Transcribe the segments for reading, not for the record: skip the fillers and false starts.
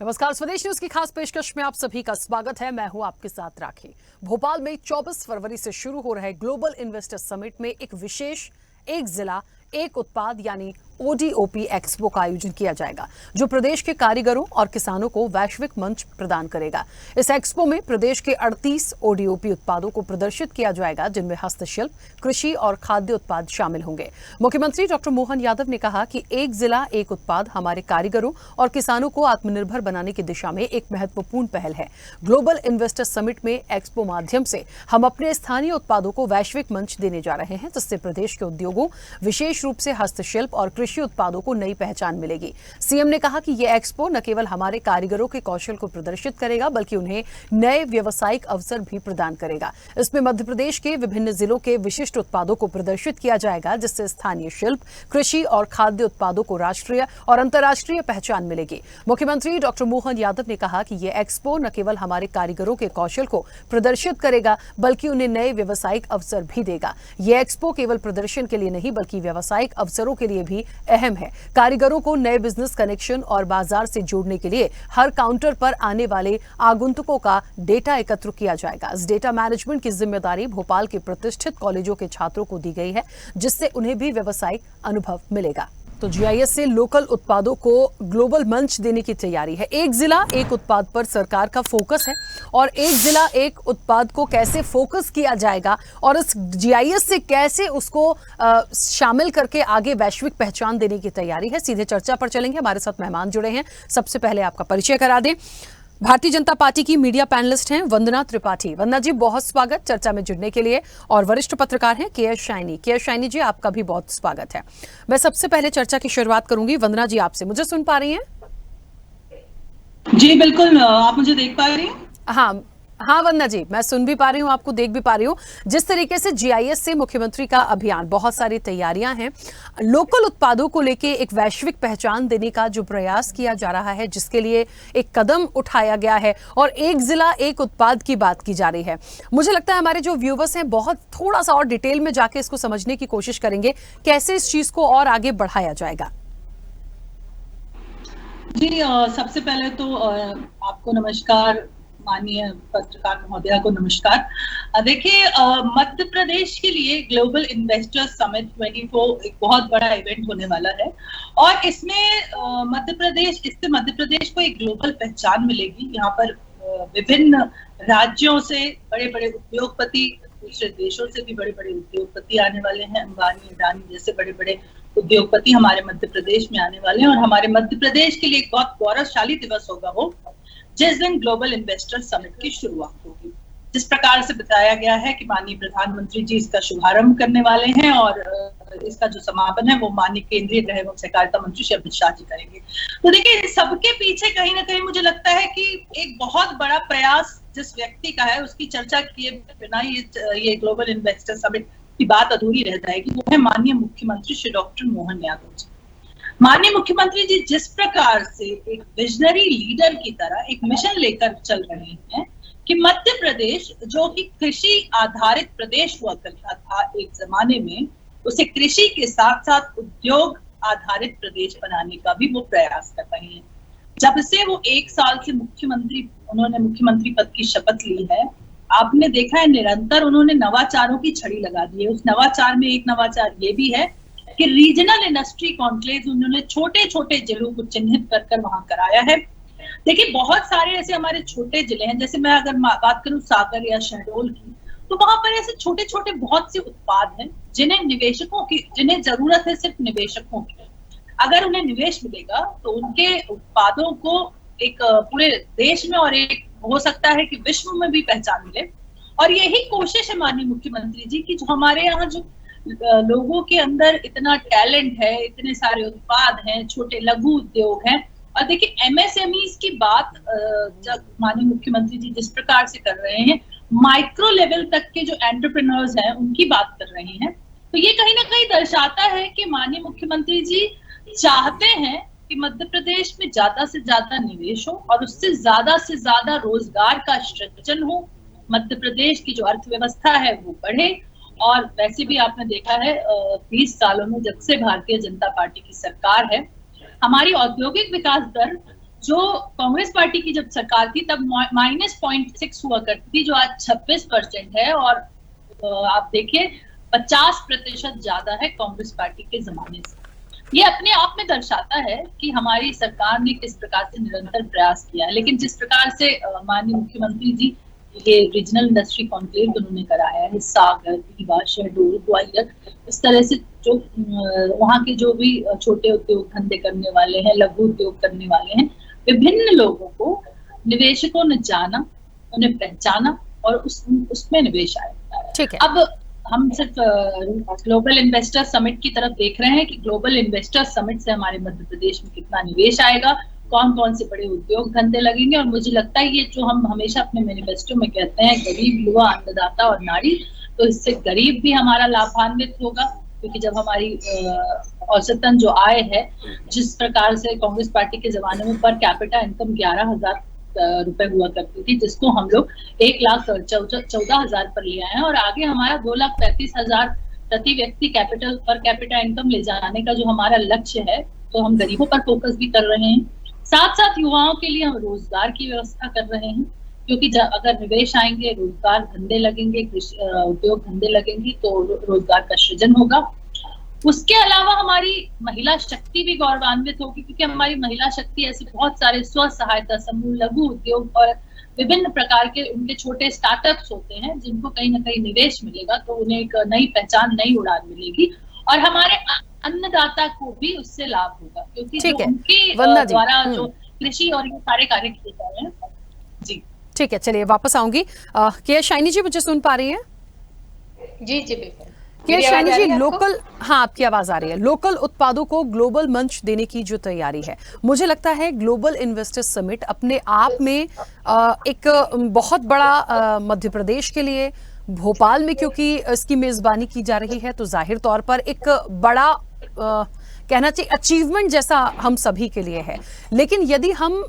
नमस्कार, स्वदेश न्यूज की खास पेशकश में आप सभी का स्वागत है। मैं हूं आपके साथ राखी। भोपाल में 24 फरवरी से शुरू हो रहे ग्लोबल इन्वेस्टर समिट में एक विशेष एक जिला एक उत्पाद यानी ODOP एक्सपो का आयोजन किया जाएगा, जो प्रदेश के कारीगरों और किसानों को वैश्विक मंच प्रदान करेगा। इस एक्सपो में प्रदेश के 38 ODOP उत्पादों को प्रदर्शित किया जाएगा, जिनमें हस्तशिल्प, कृषि और खाद्य उत्पाद शामिल होंगे। मुख्यमंत्री डॉक्टर मोहन यादव ने कहा कि एक जिला एक उत्पाद हमारे कारीगरों और किसानों को आत्मनिर्भर बनाने की दिशा में एक महत्वपूर्ण पहल है। ग्लोबल इन्वेस्टर समिट में एक्सपो माध्यम से हम अपने स्थानीय उत्पादों को वैश्विक मंच देने जा रहे हैं, जिससे प्रदेश के उद्योगों, विशेष रूप से हस्तशिल्प और कृषि उत्पादों को नई पहचान मिलेगी। सीएम ने कहा कि यह एक्सपो न केवल हमारे कारीगरों के कौशल को प्रदर्शित करेगा, बल्कि उन्हें नए व्यावसायिक अवसर भी प्रदान करेगा। इसमें मध्य प्रदेश के विभिन्न जिलों के विशिष्ट उत्पादों को प्रदर्शित किया जाएगा, जिससे स्थानीय शिल्प, कृषि और खाद्य उत्पादों को राष्ट्रीय और अंतर्राष्ट्रीय पहचान मिलेगी। मुख्यमंत्री डॉक्टर मोहन यादव ने कहा कि यह एक्सपो न केवल हमारे कारीगरों के कौशल को प्रदर्शित करेगा, बल्कि उन्हें नए व्यावसायिक अवसर भी देगा। यह एक्सपो केवल प्रदर्शन के लिए नहीं, बल्कि व्यावसायिक अवसरों के लिए भी अहम है। कारीगरों को नए बिजनेस कनेक्शन और बाजार से जोड़ने के लिए हर काउंटर पर आने वाले आगंतुकों का डेटा एकत्र किया जाएगा। इस डेटा मैनेजमेंट की जिम्मेदारी भोपाल के प्रतिष्ठित कॉलेजों के छात्रों को दी गई है, जिससे उन्हें भी व्यावसायिक अनुभव मिलेगा। तो GIS से लोकल उत्पादों को ग्लोबल मंच देने की तैयारी है। एक जिला एक उत्पाद पर सरकार का फोकस है, और एक जिला एक उत्पाद को कैसे फोकस किया जाएगा और इस GIS से कैसे उसको शामिल करके आगे वैश्विक पहचान देने की तैयारी है। सीधे चर्चा पर चलेंगे। हमारे साथ मेहमान जुड़े हैं। सबसे पहले आपका परिचय करा दें। भारतीय जनता पार्टी की मीडिया पैनलिस्ट हैं वंदना त्रिपाठी। वंदना जी, बहुत स्वागत चर्चा में जुड़ने के लिए। और वरिष्ठ पत्रकार हैं KS शाइनी। KS शाइनी जी, आपका भी बहुत स्वागत है। मैं सबसे पहले चर्चा की शुरुआत करूंगी वंदना जी आपसे। मुझे सुन पा रही हैं? जी बिल्कुल, आप मुझे देख पा रही हैं? हाँ वंदना जी, मैं सुन भी पा रही हूँ, आपको देख भी पा रही हूँ। जिस तरीके से GIS से मुख्यमंत्री का अभियान, बहुत सारी तैयारियां हैं, लोकल उत्पादों को लेके एक वैश्विक पहचान देने का जो प्रयास किया जा रहा है, जिसके लिए एक कदम उठाया गया है, और एक जिला एक उत्पाद की बात की जा रही है। मुझे लगता है हमारे जो व्यूवर्स हैं बहुत थोड़ा सा और डिटेल में जाके इसको समझने की कोशिश करेंगे, कैसे इस चीज को और आगे बढ़ाया जाएगा। जी, सबसे पहले तो आपको नमस्कार, माननीय पत्रकार महोदया को नमस्कार। देखिए, मध्य प्रदेश के लिए ग्लोबल इन्वेस्टर समिट 24 एक बहुत बड़ा इवेंट होने वाला है, और इसमें मध्य प्रदेश को एक ग्लोबल पहचान मिलेगी। यहाँ पर विभिन्न राज्यों से बड़े बड़े उद्योगपति, दूसरे देशों से भी बड़े बड़े उद्योगपति आने वाले हैं। अंबानी, अडानी जैसे बड़े बड़े उद्योगपति हमारे मध्य प्रदेश में आने वाले हैं, और हमारे मध्य प्रदेश के लिए एक बहुत गौरवशाली दिवस होगा वो, जिस दिन ग्लोबल इन्वेस्टर समिट की शुरुआत होगी। जिस प्रकार से बताया गया है कि माननीय प्रधानमंत्री जी इसका शुभारंभ करने वाले हैं, और इसका जो समापन है वो माननीय केंद्रीय गृह एवं सहकारिता मंत्री श्री अमित शाह जी करेंगे। तो देखिए, सबके पीछे कहीं ना कहीं मुझे लगता है कि एक बहुत बड़ा प्रयास जिस व्यक्ति का है, उसकी चर्चा किए बिना ये ग्लोबल इन्वेस्टर समिट की बात अधूरी रह जाएगी। वो है माननीय मुख्यमंत्री श्री डॉक्टर मोहन यादव जी। माननीय मुख्यमंत्री जी जिस प्रकार से एक विजनरी लीडर की तरह एक मिशन लेकर चल रहे हैं कि मध्य प्रदेश, जो कि कृषि आधारित प्रदेश हुआ करता था एक जमाने में, उसे कृषि के साथ साथ उद्योग आधारित प्रदेश बनाने का भी वो प्रयास कर रहे हैं। जब से वो 1 साल से उन्होंने मुख्यमंत्री पद की शपथ ली है, आपने देखा है निरंतर उन्होंने नवाचारों की छड़ी लगा दी है। उस नवाचार में एक नवाचार ये भी है कि रीजनल इंडस्ट्री कॉन्क्लेव उन्होंने छोटे छोटे जिलों को चिन्हित कर वहां कराया है। देखिए, बहुत सारे ऐसे हमारे छोटे जिले हैं, जैसे मैं अगर बात करूं सागर या शहडोल की, तो वहां पर ऐसे छोटे छोटे बहुत से उत्पाद हैं जिन्हें जरूरत है सिर्फ निवेशकों की। अगर उन्हें निवेश मिलेगा तो उनके उत्पादों को एक पूरे देश में और एक हो सकता है कि विश्व में भी पहचान मिले। और यही कोशिश है माननीय मुख्यमंत्री जी की, जो हमारे यहाँ जो लोगों के अंदर इतना टैलेंट है, इतने सारे उत्पाद हैं, छोटे लघु उद्योग हैं। और देखिए, MSMEs की बात जब माननीय मुख्यमंत्री जी जिस प्रकार से कर रहे हैं, माइक्रो लेवल तक के जो एंटरप्रेन्योर्स हैं उनकी बात कर रहे हैं, तो ये कहीं ना कहीं दर्शाता है कि माननीय मुख्यमंत्री जी चाहते हैं कि मध्य प्रदेश में ज्यादा से ज्यादा निवेश हो और उससे ज्यादा रोजगार का सृजन हो। मध्य प्रदेश की जो अर्थव्यवस्था है वो बढ़े। और वैसे भी आपने देखा है 20 सालों में जब से भारतीय जनता पार्टी की सरकार है, हमारी औद्योगिक विकास दर जो कांग्रेस पार्टी की जब सरकार थी तब -0.6 हुआ करती थी, जो आज 26% है। और आप देखिए 50% ज्यादा है कांग्रेस पार्टी के जमाने से। ये अपने आप में दर्शाता है कि हमारी सरकार ने किस प्रकार से निरंतर प्रयास किया है। लेकिन जिस प्रकार से माननीय मुख्यमंत्री जी ये रीजनल इंडस्ट्री कॉन्क्लेव उन्होंने कराया है, सागर, रीवा, शहडोल, ग्वालियर, इस तरह से जो वहाँ के जो भी छोटे उद्योग धंधे करने वाले हैं, लघु उद्योग करने वाले हैं, विभिन्न लोगों को निवेशकों ने जाना, उन्हें पहचाना और उसमें निवेश आया। ठीक है। अब हम सिर्फ ग्लोबल इन्वेस्टर समिट की तरफ देख रहे हैं कि ग्लोबल इन्वेस्टर समिट से हमारे मध्य प्रदेश में कितना निवेश आएगा, कौन कौन से बड़े उद्योग धंधे लगेंगे। और मुझे लगता है ये जो हम हमेशा अपने मैनिफेस्टो में कहते हैं, गरीब, युवा, अन्नदाता और नारी, तो इससे गरीब भी हमारा लाभान्वित होगा, क्योंकि जब हमारी औसतन जो आय है, जिस प्रकार से कांग्रेस पार्टी के जमाने में पर कैपिटा इनकम 11,000 रुपए हुआ करती थी, जिसको हम लोग 1,14,000 पर ले आए हैं। और आगे हमारा 2,35,000 प्रति व्यक्ति कैपिटल पर कैपिटा इनकम ले जाने का जो हमारा लक्ष्य है, तो हम गरीबों पर फोकस भी कर रहे हैं। साथ साथ युवाओं के लिए हम रोजगार की व्यवस्था कर रहे हैं, क्योंकि अगर निवेश आएंगे, रोजगार धंधे लगेंगे, उद्योग धंधे लगेंगे, तो रोजगार का सृजन होगा। उसके अलावा हमारी महिला शक्ति भी गौरवान्वित होगी, क्योंकि हमारी महिला शक्ति ऐसे बहुत सारे स्व सहायता समूह, लघु उद्योग और विभिन्न प्रकार के उनके छोटे स्टार्टअप्स होते हैं, जिनको कहीं ना कहीं निवेश मिलेगा तो उन्हें एक नई पहचान, नई उड़ान मिलेगी। और हमारे अन्नदाता को भी उससे लाभ होगा, क्योंकि जो उनके द्वारा जो कृषि और ये सारे कार्य किए जा रहे हैं। जी ठीक है, चलिए वापस आऊंगी। क्या शाइनी जी मुझे सुन पा रही हैं? जी जी बिल्कुल। क्या शाइनी जी, लोकल, हाँ आपकी आवाज आ रही है, लोकल उत्पादों को ग्लोबल मंच देने की जो तैयारी है, मुझे लगता है ग्लोबल इन्वेस्टर्स समिट अपने आप में एक बहुत बड़ा मध्य प्रदेश के लिए, भोपाल में क्योंकि इसकी मेजबानी की जा रही है, तो जाहिर तौर पर एक बड़ा कहना चाहिए अचीवमेंट जैसा हम सभी के लिए है। लेकिन यदि हम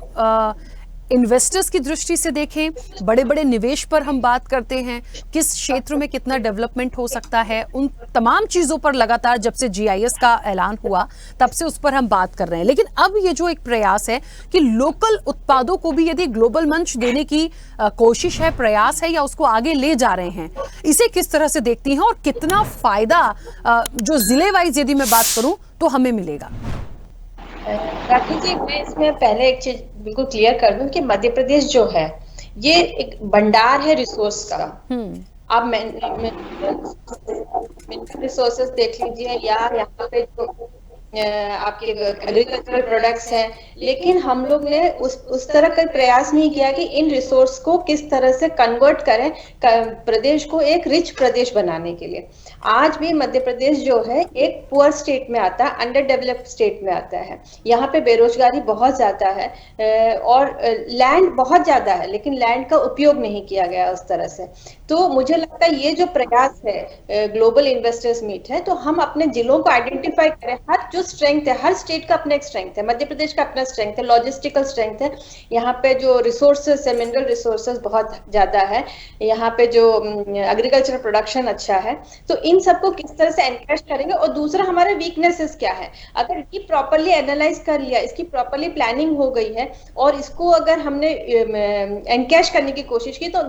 इन्वेस्टर्स की दृष्टि से देखें, बड़े बड़े निवेश पर हम बात करते हैं, किस क्षेत्र में कितना डेवलपमेंट हो सकता है, उन तमाम चीजों पर लगातार जब से जीआईएस का ऐलान हुआ तब से उस पर हम बात कर रहे हैं। लेकिन अब ये जो एक प्रयास है कि लोकल उत्पादों को भी यदि ग्लोबल मंच देने की कोशिश है, प्रयास है, या उसको आगे ले जा रहे हैं, इसे किस तरह से देखती हैं और कितना फायदा जो जिले वाइज यदि मैं बात करूं तो हमें मिलेगा? राखी जी, मैं इसमें पहले एक चीज बिल्कुल क्लियर कर दूं कि मध्य प्रदेश जो है ये एक भंडार है रिसोर्स का। आप रिसोर्सेस देख लीजिए, या यहाँ पे जो आपके एग्रीकल्चरल प्रोडक्ट्स हैं, लेकिन हम लोग ने उस तरह का प्रयास नहीं किया कि इन रिसोर्स को किस तरह से कन्वर्ट करें प्रदेश को एक रिच प्रदेश बनाने के लिए। आज भी मध्य प्रदेश जो है एक पुअर स्टेट में आता है, अंडर डेवलप्ड स्टेट में आता है। यहाँ पे बेरोजगारी बहुत ज्यादा है और लैंड बहुत ज्यादा है, लेकिन लैंड का उपयोग नहीं किया गया उस तरह से। तो मुझे लगता है ये जो प्रयास है ग्लोबल इन्वेस्टर्स मीट है, तो हम अपने जिलों को आइडेंटिफाई करें। हर जो स्ट्रेंथ है, हर स्टेट का अपना एक स्ट्रेंथ है, मध्य प्रदेश का अपना स्ट्रेंथ है, लॉजिस्टिकल स्ट्रेंथ है। यहाँ पे जो रिसोर्सेस है, मिनरल रिसोर्सेस बहुत ज्यादा है, यहाँ पे जो एग्रीकल्चर प्रोडक्शन अच्छा है। तो इन सबको किस तरह से एनकैश करेंगे, और दूसरा हमारे वीकनेसेस क्या है, अगर ये प्रॉपर्ली एनालाइज कर लिया, इसकी प्रॉपर्ली प्लानिंग हो गई है और इसको अगर हमने एनकैश करने की कोशिश की, तो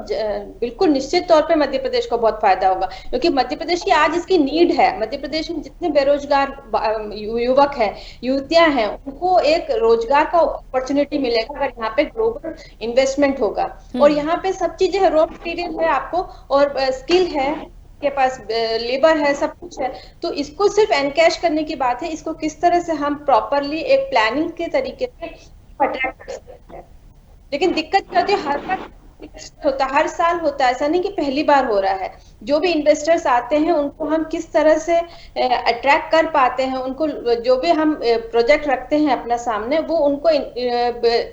बिल्कुल निश्चित तौर पे मध्य प्रदेश को बहुत फायदा होगा। क्योंकि मध्य प्रदेश की आज इसकी नीड है। मध्य प्रदेश में जितने बेरोजगार युवक हैं, युवतियां हैं, उनको एक रोजगार का अपॉर्चुनिटी मिलेगा अगर यहाँ पे ग्लोबल इन्वेस्टमेंट होगा। और यहाँ पे सब चीजें है, रॉ मटेरियल है आपको और स्किल है के पास, लेबर है, सब कुछ है। तो इसको सिर्फ एनकैश करने की बात है, इसको किस तरह से हम प्रॉपरली एक प्लानिंग के तरीके से अट्रैक्ट कर सकते हैं। लेकिन दिक्कत क्या होती है, हर बार होता, हर साल होता है, ऐसा नहीं कि पहली बार हो रहा है। जो भी इन्वेस्टर्स आते हैं उनको हम किस तरह से अट्रैक्ट कर पाते हैं, उनको जो भी हम प्रोजेक्ट रखते हैं अपना सामने, वो उनको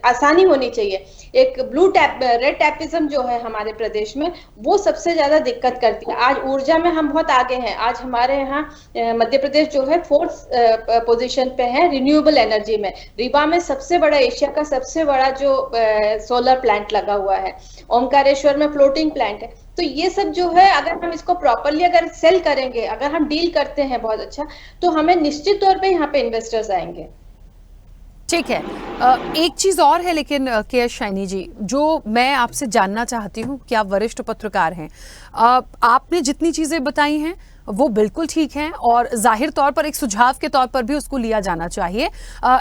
आसानी होनी चाहिए। एक ब्लू टैप, रेड टैपिज्म जो है हमारे प्रदेश में, वो सबसे ज्यादा दिक्कत करती है। आज ऊर्जा में हम बहुत आगे हैं। आज हमारे यहाँ मध्य प्रदेश जो है 4th पोजीशन पे है रिन्यूएबल एनर्जी में। रीवा में सबसे बड़ा, एशिया का सबसे बड़ा जो सोलर प्लांट लगा हुआ है। ओमकारेश्वर में फ्लोटिंग प्लांट है। तो ये सब जो है, अगर हम इसको प्रॉपरली अगर सेल करेंगे, अगर हम डील करते हैं बहुत अच्छा, तो हमें निश्चित तौर पे यहाँ पे इन्वेस्टर्स आएंगे। ठीक है। एक चीज और है लेकिन के एस शाइनी जी, जो मैं आपसे जानना चाहती हूँ कि आप वरिष्ठ पत्रकार हैं, आपने जितनी चीजें बताई हैं वो बिल्कुल ठीक हैं और जाहिर तौर पर एक सुझाव के तौर पर भी उसको लिया जाना चाहिए,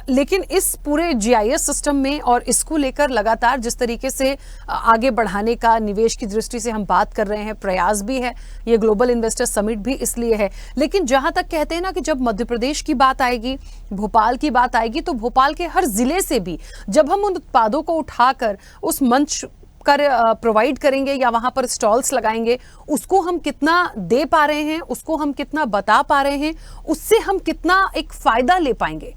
लेकिन इस पूरे जीआईएस सिस्टम में और इसको लेकर लगातार जिस तरीके से आगे बढ़ाने का निवेश की दृष्टि से हम बात कर रहे हैं, प्रयास भी है, ये ग्लोबल इन्वेस्टर समिट भी इसलिए है, लेकिन जहां तक कहते हैं ना कि जब मध्य प्रदेश की बात आएगी, भोपाल की बात आएगी, तो भोपाल के हर जिले से भी जब हम उन उत्पादों को उठाकर उस मंच कर प्रोवाइड करेंगे या वहां पर स्टॉल्स लगाएंगे, उसको हम कितना दे पा रहे हैं, उसको हम कितना बता पा रहे हैं, उससे हम कितना एक फायदा ले पाएंगे,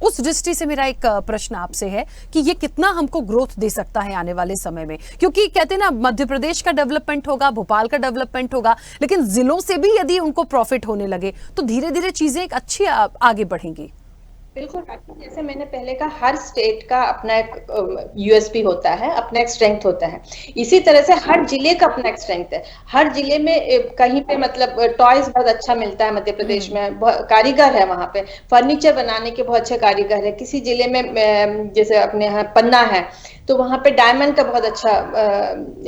उस दृष्टि से मेरा एक प्रश्न आपसे है कि ये कितना हमको ग्रोथ दे सकता है आने वाले समय में, क्योंकि कहते हैं ना मध्य प्रदेश का डेवलपमेंट होगा, भोपाल का डेवलपमेंट होगा, लेकिन जिलों से भी यदि उनको प्रॉफिट होने लगे तो धीरे धीरे चीजें एक अच्छी आगे बढ़ेंगी। बिल्कुल, जैसे मैंने पहले कहा, हर स्टेट का अपना एक यूएसपी होता है, अपना एक स्ट्रेंथ होता है। इसी तरह से हर जिले का अपना एक स्ट्रेंथ है। हर जिले में कहीं पे मतलब टॉयज बहुत अच्छा मिलता है, मध्य प्रदेश में कारीगर है, वहां पे फर्नीचर बनाने के बहुत अच्छे कारीगर है। किसी जिले में जैसे अपने यहाँ पन्ना है तो वहां पे डायमंड का बहुत अच्छा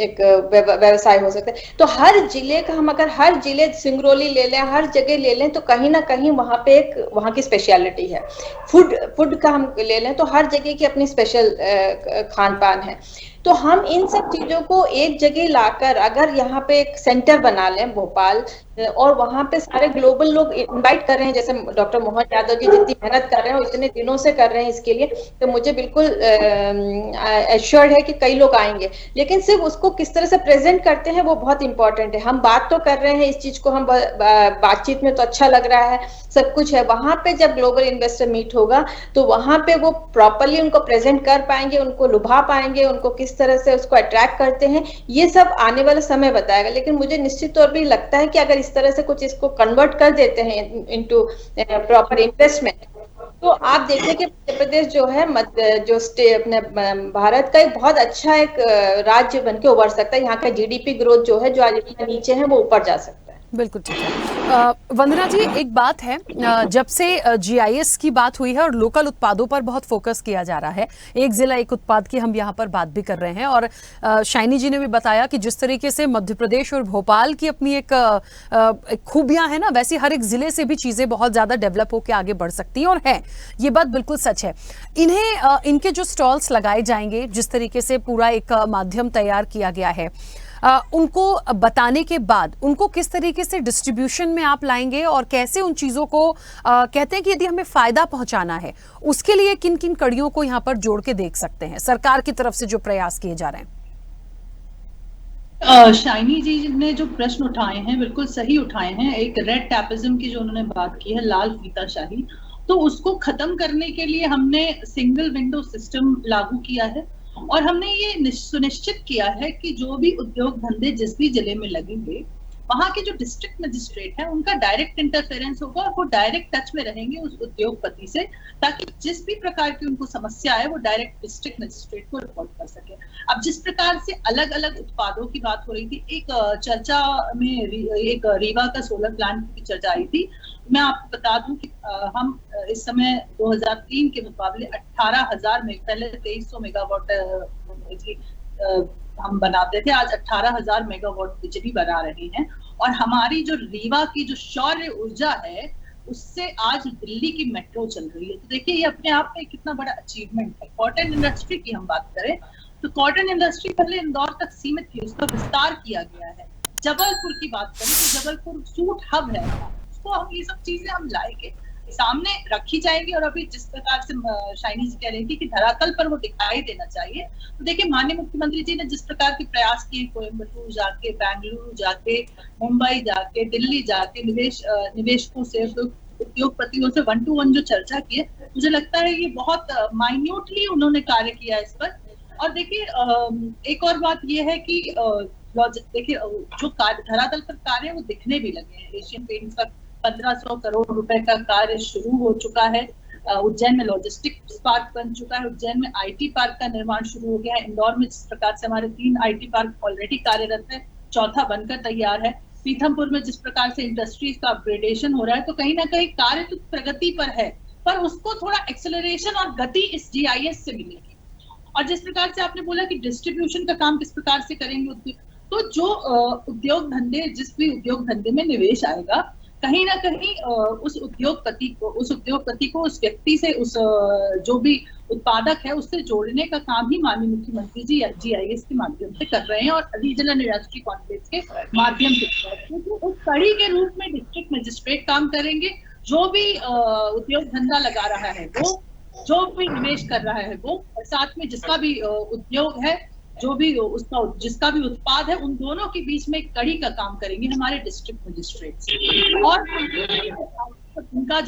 एक व्यवसाय हो सकता है। तो हर जिले का हम अगर हर जिले सिंगरौली ले लें, हर जगह ले लें, तो कहीं ना कहीं वहां पे एक वहां की स्पेशलिटी है। फूड का हम ले लें तो हर जगह की अपनी स्पेशल खान पान है। तो हम इन सब चीजों को एक जगह लाकर अगर यहाँ पे एक सेंटर बना लें भोपाल, और वहां पे सारे ग्लोबल लोग इनवाइट कर रहे हैं, जैसे डॉक्टर मोहन यादव जी जितनी मेहनत कर रहे हैं, इतने दिनों से कर रहे हैं इसके लिए, तो मुझे बिल्कुल एश्योर्ड है कि कई लोग आएंगे। लेकिन सिर्फ उसको किस तरह से प्रेजेंट करते हैं वो बहुत इंपॉर्टेंट है। हम बात तो कर रहे हैं इस चीज को, हम बातचीत में तो अच्छा लग रहा है, सब कुछ है, वहां पे जब ग्लोबल इन्वेस्टर मीट होगा तो वहां पे वो प्रॉपरली उनको प्रेजेंट कर पाएंगे, उनको लुभा पाएंगे, उनको किस तरह से उसको अट्रैक्ट करते हैं, ये सब आने वाला समय बताएगा। लेकिन मुझे निश्चित तौर पर लगता है कि अगर इस तरह से कुछ इसको कन्वर्ट कर देते हैं इनटू प्रॉपर इन्वेस्टमेंट, तो आप देखिए कि मध्य प्रदेश जो है जो अपने भारत का एक बहुत अच्छा एक राज्य बन के उभर सकता है। यहाँ का जीडीपी ग्रोथ जो है, जो आज इतना नीचे है, वो ऊपर जा सकता है। बिल्कुल ठीक है। वंदना जी, एक बात है, जब से जीआईएस की बात हुई है और लोकल उत्पादों पर बहुत फोकस किया जा रहा है, एक जिला एक उत्पाद की हम यहाँ पर बात भी कर रहे हैं, और शाइनी जी ने भी बताया कि जिस तरीके से मध्य प्रदेश और भोपाल की अपनी एक खूबियां हैं ना, वैसी हर एक जिले से भी चीजें बहुत ज्यादा डेवलप होकर आगे बढ़ सकती हैं, और है ये बात बिल्कुल सच है। इन्हें इनके जो स्टॉल्स लगाए जाएंगे, जिस तरीके से पूरा एक माध्यम तैयार किया गया है, उनको बताने के बाद उनको किस तरीके से डिस्ट्रीब्यूशन में आप लाएंगे और कैसे उन चीजों को कहते हैं कि यदि हमें फायदा पहुंचाना है, उसके लिए किन किन कड़ियों को यहाँ पर जोड़ के देख सकते हैं सरकार की तरफ से जो प्रयास किए जा रहे हैं? शाइनी जी ने जो प्रश्न उठाए हैं बिल्कुल सही उठाए हैं। एक रेड टैपिज्म की जो उन्होंने बात की है, लाल फीताशाही, तो उसको खत्म करने के लिए हमने सिंगल विंडो सिस्टम लागू किया है, और हमने ये सुनिश्चित किया है कि जो भी उद्योग धंधे जिस भी जिले में लगेंगे, वहां के जो डिस्ट्रिक्ट मजिस्ट्रेट है उनका डायरेक्ट इंटरफेरेंस होगा, और वो डायरेक्ट टच में रहेंगे उस उद्योगपति से, ताकि जिस भी प्रकार की उनको समस्या है वो डायरेक्ट डिस्ट्रिक्ट मजिस्ट्रेट को रिपोर्ट कर सके। अब जिस प्रकार से अलग अलग उत्पादों की बात हो रही थी, एक चर्चा में एक रीवा का सोलर प्लांट की चर्चा आई थी। मैं आपको बता दूं कि हम इस समय 2003 के मुकाबले 18,000 में, पहले 2300 मेगावाट हम बनाते थे, आज 18,000 मेगावाट बिजली बना रहे हैं। और हमारी जो रीवा की जो सौर ऊर्जा है, उससे आज दिल्ली की मेट्रो चल रही है। तो देखिए, ये अपने आप में कितना बड़ा अचीवमेंट है। कॉटन इंडस्ट्री की हम बात करें तो कॉटन इंडस्ट्री पहले इंदौर तक सीमित थी, उसका विस्तार किया गया है। जबलपुर की बात करें तो जबलपुर सूट हब है, उसको हम ये सब चीजें हम लाएंगे, सामने रखी जाएगी। और अभी जिस प्रकार से शाइनी जी कह रही थी कि धरातल पर वो दिखाई देना चाहिए, तो देखिए माननीय मुख्यमंत्री जी ने जिस प्रकार के प्रयास किए, कोयम्बटूर जाके, बेंगलुरु जाके, मुंबई जाके, दिल्ली जाके निवेशकों से, उद्योगपतियों से 1-to-1 जो चर्चा की है, मुझे लगता है ये बहुत माइन्यूटली उन्होंने कार्य किया इस पर। और देखिए, एक और बात ये है कि देखिए जो धरातल पर कार्य है वो दिखने भी लगे हैं। एशियन पेंट्स का 1500 करोड़ रुपए का कार्य शुरू हो चुका है। उज्जैन में लॉजिस्टिक्स पार्क बन चुका है, उज्जैन में आईटी पार्क का निर्माण शुरू हो गया है, इंदौर में जिस प्रकार से हमारे 3 आईटी पार्क ऑलरेडी कार्यरत है, 4था बनकर तैयार है, पीथमपुर में जिस प्रकार से इंडस्ट्रीज का अपग्रेडेशन हो रहा है, तो कहीं ना कहीं कार्य तो प्रगति पर है। पर उसको थोड़ा एक्सेलरेशन और गति इस GIS से मिलेगी। और जिस प्रकार से आपने बोला कि डिस्ट्रीब्यूशन का काम किस प्रकार से करेंगे, तो जो उद्योग धंधे, जिस भी उद्योग धंधे में निवेश आएगा, कहीं ना कहीं उस उद्योगपति को उस व्यक्ति से, उस जो भी उत्पादक है उससे जोड़ने का काम ही माननीय मुख्यमंत्री जी GIS के माध्यम से कर रहे हैं और रीजनल इंडस्ट्री कॉन्क्लेव के माध्यम से कर रहे हैं। तो उस कड़ी के रूप में डिस्ट्रिक्ट मजिस्ट्रेट काम करेंगे। जो भी उद्योग धंधा लगा रहा है वो, जो भी निवेश कर रहा है वो, और साथ में जिसका भी उद्योग है, जो भी उसका जिसका भी उत्पाद है, उन दोनों के बीच में एक कड़ी का काम करेंगे हमारे डिस्ट्रिक्ट मजिस्ट्रेट। और उनका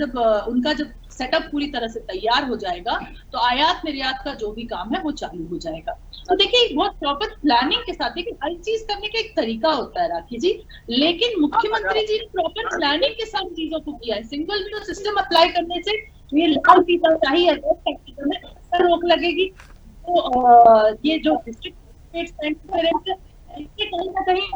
जब सेटअप पूरी तरह से तैयार हो जाएगा तो आयात निर्यात का जो भी काम है वो चालू हो जाएगा। तो देखिए, बहुत प्रॉपर प्लानिंग के साथ, देखिए हर चीज करने का एक तरीका होता है राखी जी, लेकिन मुख्यमंत्री जी ने प्रॉपर प्लानिंग के साथ चीजों को किया है। सिंगल विंडो सिस्टम अप्लाई करने से ये लाल फीता चाहिए में रोक लगेगी। तो ये जो डिस्ट्रिक्ट इससे कहीं ना कहीं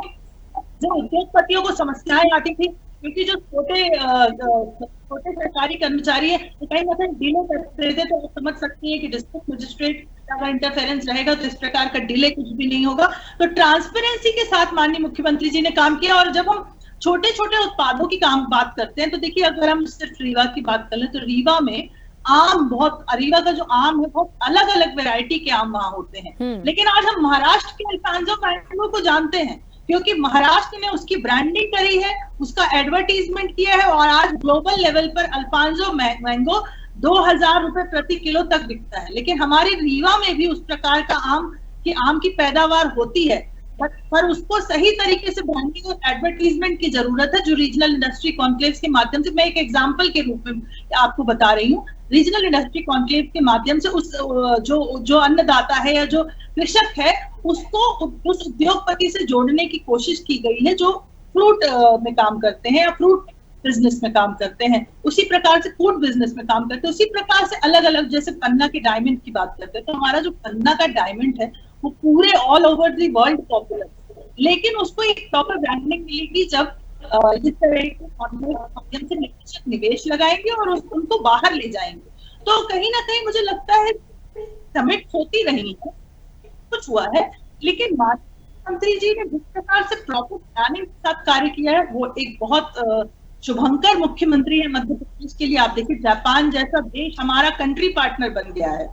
जो उद्योगपतियों को समस्याएं आती थी, क्योंकि जो छोटे सरकारी कर्मचारी है तो कहीं ना कहीं डिले करते थे, तो आप समझ सकती है कि डिस्ट्रिक्ट मजिस्ट्रेट का इंटरफेरेंस रहेगा तो इस प्रकार का डिले कुछ भी नहीं होगा। तो ट्रांसपेरेंसी के साथ माननीय मुख्यमंत्री जी ने काम किया। और जब हम छोटे छोटे उत्पादों की बात करते हैं, तो देखिए अगर हम सिर्फ रीवा की बात कर लें तो रीवा में रीवा का जो आम है बहुत अलग अलग वैरायटी के आम वहां होते हैं। लेकिन आज हम महाराष्ट्र के अल्फांसो मैंगो को जानते हैं, क्योंकि महाराष्ट्र ने उसकी ब्रांडिंग करी है, उसका एडवर्टीजमेंट किया है, और आज ग्लोबल लेवल पर अल्फांसो मैंगो 2000 रुपए प्रति किलो तक बिकता है। लेकिन हमारे रीवा में भी उस प्रकार का आम की पैदावार होती है, पर उसको सही तरीके से ब्रांडिंग और एडवर्टीजमेंट की जरूरत है, जो रीजनल इंडस्ट्री कॉन्क्लेव के माध्यम से, मैं एक एग्जांपल के रूप में आपको बता रही हूँ, रीजनल इंडस्ट्री कॉन्क्लेव के माध्यम से उस जो अन्नदाता है या जो कृषक है उसको उस उद्योगपति से जोड़ने की कोशिश की गई है, जो फ्रूट में काम करते हैं या फ्रूट बिजनेस में काम करते हैं, उसी प्रकार से फूड बिजनेस में काम करते हैं, उसी प्रकार से अलग अलग, जैसे पन्ना के डायमंड की बात करते हैं, तो हमारा जो पन्ना का डायमंड है वो पूरे all over the world popular, लेकिन उसको एक प्रॉपर ब्रांडिंग मिलेगी जब इस तरह के माध्यम से निवेशक निवेश लगाएंगे और उनको बाहर ले जाएंगे। तो कहीं ना कहीं मुझे लगता है समिट होती रही है, कुछ हुआ है, लेकिन मुख्यमंत्री जी ने जिस प्रकार से प्रॉपर प्लानिंग के साथ कार्य किया है वो एक बहुत शुभंकर मुख्यमंत्री है मध्य प्रदेश के लिए। आप देखिए, जापान जैसा देश हमारा कंट्री पार्टनर बन गया है,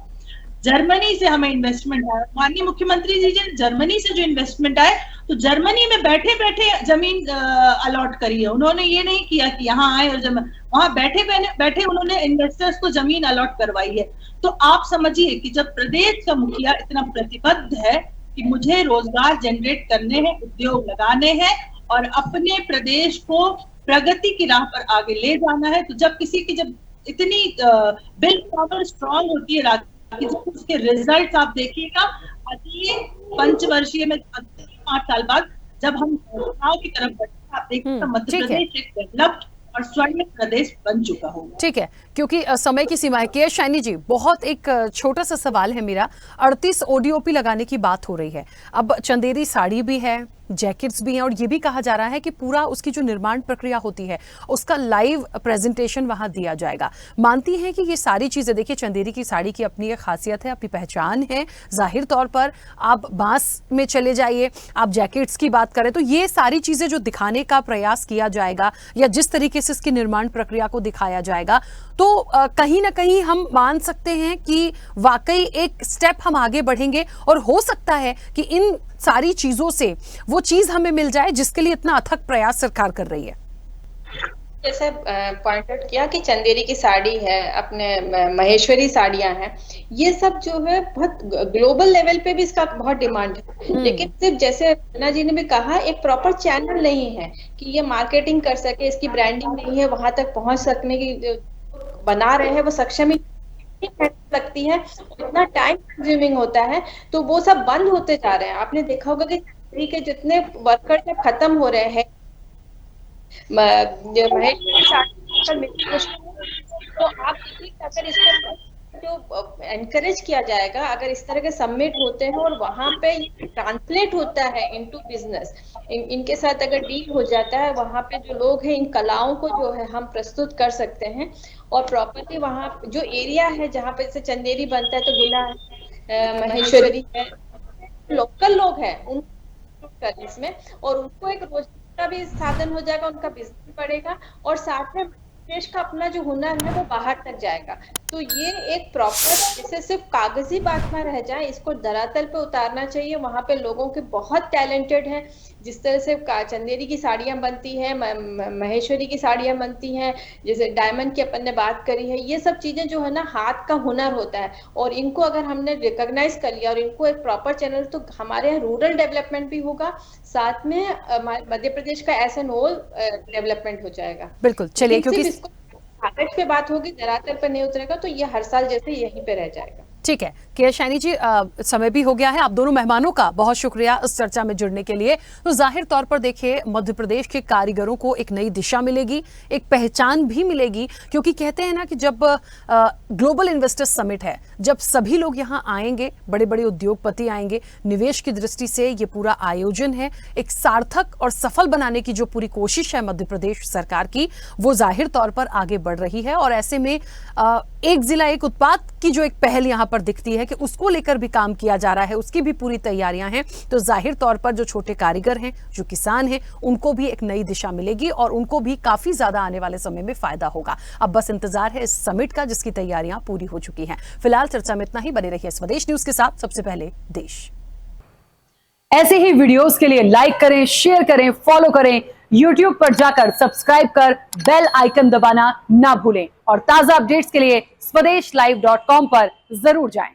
जर्मनी से हमें इन्वेस्टमेंट आया, माननीय मुख्यमंत्री जी ने जर्मनी से जो इन्वेस्टमेंट आए तो जर्मनी में बैठे बैठे जमीन अलॉट करी है। उन्होंने ये नहीं किया कि यहाँ आए और वहां बैठे उन्होंने इन्वेस्टर्स को जमीन अलॉट करवाई है। तो आप समझिए कि जब प्रदेश का मुखिया इतना प्रतिबद्ध है कि मुझे रोजगार जनरेट करने हैं, उद्योग लगाने हैं और अपने प्रदेश को प्रगति की राह पर आगे ले जाना है, तो जब इतनी बिल पावर स्ट्रांग होती है जब उसके रिजल्ट आप देखिएगा, अगले पंचवर्षीय में 5 साल बाद जब हम चुनाव की तरफ बढ़े, आप देखिएगा मध्य प्रदेश एक डेवलप्ड और स्वर्ण प्रदेश बन चुका होगा। ठीक है, क्योंकि समय की सीमा है। के शैनी जी, बहुत एक छोटा सा सवाल है मेरा। 38 ODOP लगाने की बात हो रही है, अब चंदेरी साड़ी भी है, जैकेट्स भी हैं, और ये भी कहा जा रहा है कि पूरा उसकी जो निर्माण प्रक्रिया होती है उसका लाइव प्रेजेंटेशन वहां दिया जाएगा। मानती हैं कि ये सारी चीजें, देखिए चंदेरी की साड़ी की अपनी एक खासियत है, अपनी पहचान है, जाहिर तौर पर आप बांस में चले जाइए, आप जैकेट्स की बात करें तो ये सारी चीजें जो दिखाने का प्रयास किया जाएगा या जिस तरीके से इसकी निर्माण प्रक्रिया को दिखाया जाएगा, तो कहीं ना कहीं हम मान सकते हैं कि वाकई एक स्टेप हम आगे बढ़ेंगे और हो सकता है कि इन सारी चीजों से वो चीज हमें मिल जाए जिसके लिए इतना अथक प्रयास सरकार कर रही है। जैसे पॉइंट आउट किया कि चंदेरी की साड़ी है, अपने महेश्वरी साड़ियां हैं, ये सब जो है बहुत ग्लोबल लेवल पे भी इसका बहुत डिमांड है। लेकिन सिर्फ जैसे रचना जी ने भी कहा, एक प्रॉपर चैनल नहीं है कि ये मार्केटिंग कर सके, इसकी ब्रांडिंग नहीं है, वहां तक पहुंच सकने की बना रहे हैं वो सक्षम ही लगती है, इतना टाइम कंज्यूमिंग होता है, तो वो सब बंद होते जा रहे हैं। आपने देखा होगा कि के जितने वर्कर खत्म हो रहे हैं, तो आप देखिए अगर इसको जो एनकरेज किया जाएगा, अगर इस तरह के समिट होते हैं और वहां पे ट्रांसलेट होता है इनटू बिजनेस, इनके साथ अगर डील हो जाता है, वहां पे जो लोग हैं इन कलाओं को जो है हम प्रस्तुत कर सकते हैं और प्रॉपर्ली वहां जो एरिया है जहाँ पे जैसे चंदेरी बनता है तो गुना है, महेश्वरी है, लोकल लोग हैं उनको इसमें, और उनको एक रोजगार का भी साधन हो जाएगा, उनका बिजनेस बढ़ेगा और साथ में देश का अपना जो हुनर है वो बाहर तक जाएगा। तो ये एक प्रॉपर, जैसे सिर्फ कागजी बात ना रह जाए, इसको धरातल पे उतारना चाहिए। वहां पे लोगों के बहुत टैलेंटेड हैं, जिस तरह से चंदेरी की साड़ियां बनती हैं, महेश्वरी की साड़ियां बनती हैं, जैसे डायमंड की अपन ने बात करी है, ये सब चीजें जो है ना हाथ का हुनर होता है और इनको अगर हमने रिकॉग्नाइज कर लिया और इनको एक प्रॉपर चैनल, तो हमारे यहाँ रूरल डेवलपमेंट भी होगा, साथ में मध्य प्रदेश का एज एन होल डेवलपमेंट हो जाएगा। बिल्कुल, चलिए, क्योंकि कागज पे बात होगी, धरातल पर नहीं उतरेगा, तो ये हर साल जैसे यहीं पे रह जाएगा। ठीक है के शैनी जी, समय भी हो गया है। आप दोनों मेहमानों का बहुत शुक्रिया इस चर्चा में जुड़ने के लिए। तो जाहिर तौर पर देखिए, मध्य प्रदेश के कारीगरों को एक नई दिशा मिलेगी, एक पहचान भी मिलेगी, क्योंकि कहते हैं ना कि जब ग्लोबल इन्वेस्टर्स समिट है, जब सभी लोग यहाँ आएंगे, बड़े बड़े उद्योगपति आएंगे, निवेश की दृष्टि से ये पूरा आयोजन है, एक सार्थक और सफल बनाने की जो पूरी कोशिश है मध्य प्रदेश सरकार की, वो जाहिर तौर पर आगे बढ़ रही है। और ऐसे में एक जिला एक उत्पाद की जो एक पहल यहाँ पर दिखती है कि उसको लेकर भी काम किया जा रहा है, उसकी भी पूरी तैयारियां हैं, तो जाहिर तौर पर जो छोटे कारीगर हैं, जो किसान हैं, उनको भी एक नई दिशा मिलेगी और उनको भी काफी ज्यादा आने वाले समय में फायदा होगा। अब बस इंतजार है इस समिट का, जिसकी तैयारियां पूरी हो चुकी हैं। फिलहाल चर्चा में इतना ही। बने रहिए स्वदेश न्यूज के साथ, सबसे पहले देश। ऐसे ही वीडियोस के लिए लाइक करें, शेयर करें, फॉलो करें, YouTube पर जाकर सब्सक्राइब कर बेल आइकन दबाना ना भूलें और ताजा अपडेट्स के लिए स्वदेशलाइव.com पर जरूर जाएं।